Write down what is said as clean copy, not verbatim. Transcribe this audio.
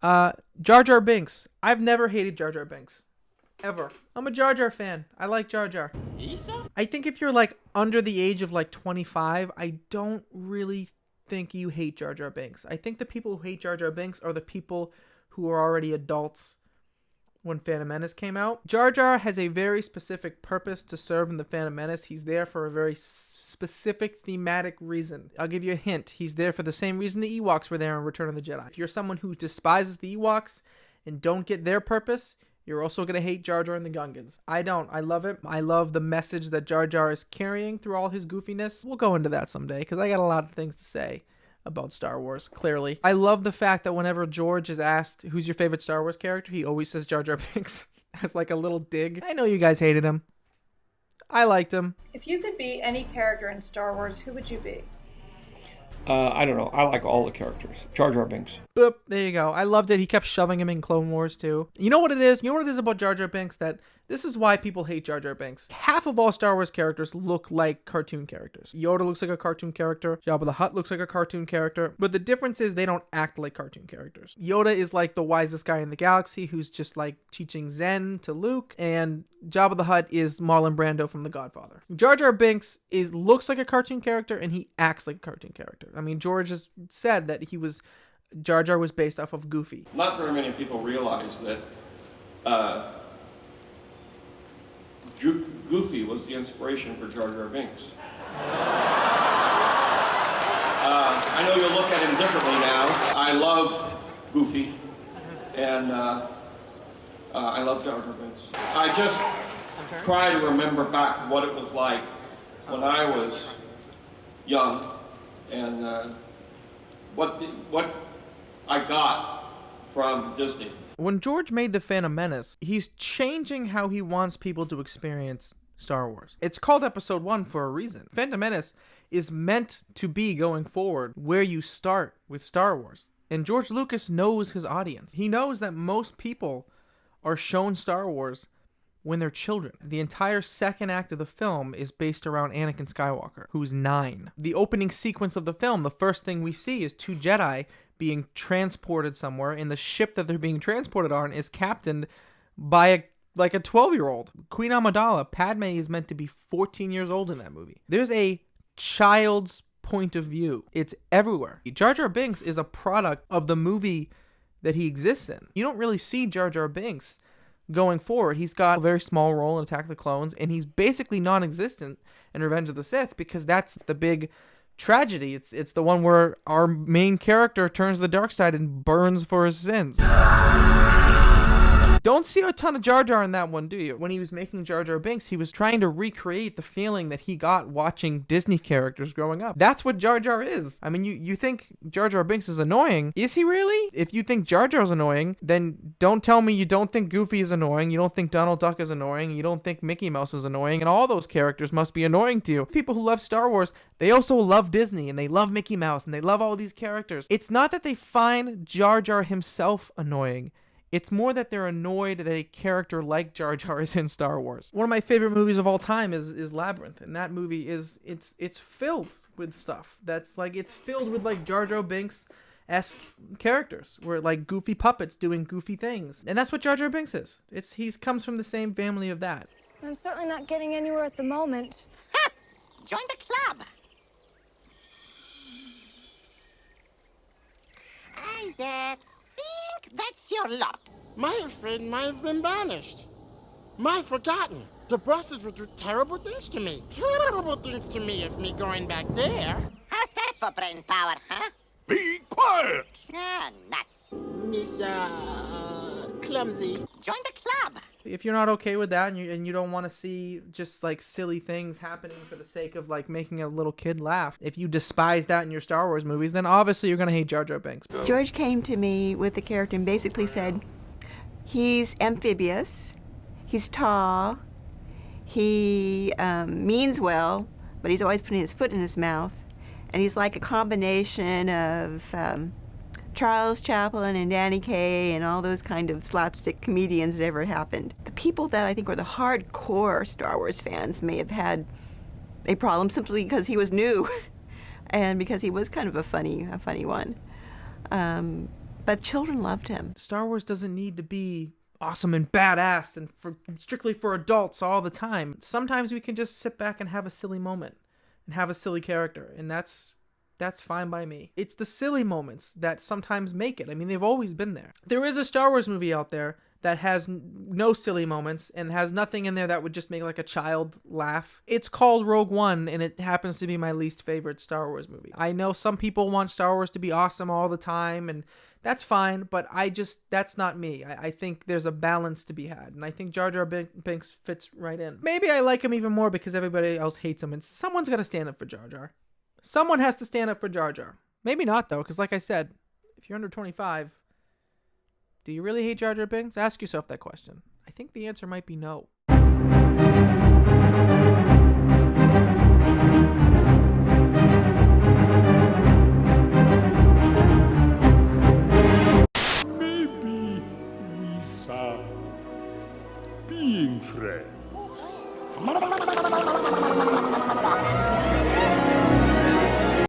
Jar Jar Binks. I've never hated Jar Jar Binks. Ever. I'm a Jar Jar fan. I like Jar Jar. I think if you're like under the age of like 25, I don't really think you hate Jar Jar Binks. I think the people who hate Jar Jar Binks are the people who are already adults when Phantom Menace came out. Jar Jar has a very specific purpose to serve in the Phantom Menace. He's there for a very specific thematic reason. I'll give you a hint. He's there for the same reason the Ewoks were there in Return of the Jedi. If you're someone who despises the Ewoks and don't get their purpose, you're also going to hate Jar Jar and the Gungans. I don't. I love it. I love the message that Jar Jar is carrying through all his goofiness. We'll go into that someday because I got a lot of things to say about Star Wars, clearly. I love the fact that whenever George is asked, who's your favorite Star Wars character, he always says Jar Jar Binks as like a little dig. I know you guys hated him. I liked him. If you could be any character in Star Wars, who would you be? I don't know. I like all the characters. Jar Jar Binks. Boop. There you go. I loved it. He kept shoving him in Clone Wars too. You know what it is? You know what it is about Jar Jar Binks? That this is why people hate Jar Jar Binks. Half of all Star Wars characters look like cartoon characters. Yoda looks like a cartoon character. Jabba the Hutt looks like a cartoon character. But the difference is they don't act like cartoon characters. Yoda is like the wisest guy in the galaxy who's just like teaching Zen to Luke. And Jabba the Hutt is Marlon Brando from The Godfather. Jar Jar Binks looks like a cartoon character and he acts like a cartoon character. I mean, George has said that Jar Jar was based off of Goofy. Not very many people realize that Goofy was the inspiration for Jar Jar Binks. I know you'll look at him differently now. I love Goofy, and I love Jar Jar Binks. I just try to remember back what it was like when I was young, and what I got from Disney. When George made The Phantom Menace, he's changing how he wants people to experience Star Wars. It's called Episode 1 for a reason. Phantom Menace is meant to be, going forward, where you start with Star Wars. And George Lucas knows his audience. He knows that most people are shown Star Wars when they're children. The entire second act of the film is based around Anakin Skywalker, who's 9. The opening sequence of the film, the first thing we see is 2 Jedi being transported somewhere, and the ship that they're being transported on is captained by a 12-year-old. Queen Amidala, Padme, is meant to be 14 years old in that movie. There's a child's point of view. It's everywhere. Jar Jar Binks is a product of the movie that he exists in. You don't really see Jar Jar Binks going forward. He's got a very small role in Attack of the Clones, and he's basically non-existent in Revenge of the Sith because that's the big tragedy. It's the one where our main character turns to the dark side and burns for his sins. Don't see a ton of Jar Jar in that one, do you? When he was making Jar Jar Binks, he was trying to recreate the feeling that he got watching Disney characters growing up. That's what Jar Jar is. I mean, you think Jar Jar Binks is annoying. Is he really? If you think Jar Jar's annoying, then don't tell me you don't think Goofy is annoying, you don't think Donald Duck is annoying, you don't think Mickey Mouse is annoying, and all those characters must be annoying to you. People who love Star Wars, they also love Disney, and they love Mickey Mouse, and they love all these characters. It's not that they find Jar Jar himself annoying. It's more that they're annoyed that a character like Jar Jar is in Star Wars. One of my favorite movies of all time is Labyrinth, and that movie it's filled with stuff that's like, it's filled with like Jar Jar Binks-esque characters, where like goofy puppets doing goofy things, and that's what Jar Jar Binks is. He comes from the same family of that. I'm certainly not getting anywhere at the moment. Ha! Join the club. I think that's your lot. My friend might have been banished. My forgotten. The bosses would do terrible things to me. Terrible things to me if me going back there. How's that for brain power, huh? Be quiet! Ah, nuts. Miss, clumsy. Join the club. If you're not okay with that and you don't want to see just like silly things happening for the sake of like making a little kid laugh, if you despise that in your Star Wars movies, then obviously you're going to hate Jar Jar Binks. George came to me with the character and basically said, he's amphibious, he's tall, he means well, but he's always putting his foot in his mouth, and he's like a combination of Charles Chaplin and Danny Kaye and all those kind of slapstick comedians that ever happened. The people that I think were the hardcore Star Wars fans may have had a problem simply because he was new and because he was kind of a funny one. But children loved him. Star Wars doesn't need to be awesome and badass and strictly for adults all the time. Sometimes we can just sit back and have a silly moment and have a silly character, and that's fine by me. It's the silly moments that sometimes make it. I mean, they've always been there. There is a Star Wars movie out there that has no silly moments and has nothing in there that would just make like a child laugh. It's called Rogue One, and it happens to be my least favorite Star Wars movie. I know some people want Star Wars to be awesome all the time, and that's fine, but that's not me. I think there's a balance to be had, and I think Jar Jar Binks fits right in. Maybe I like him even more because everybody else hates him, and someone's got to stand up for Jar Jar. Someone has to stand up for Jar Jar. Maybe not, though, because like I said, if you're under 25, do you really hate Jar Jar Binks? Ask yourself that question. I think the answer might be no. Maybe we are being friends.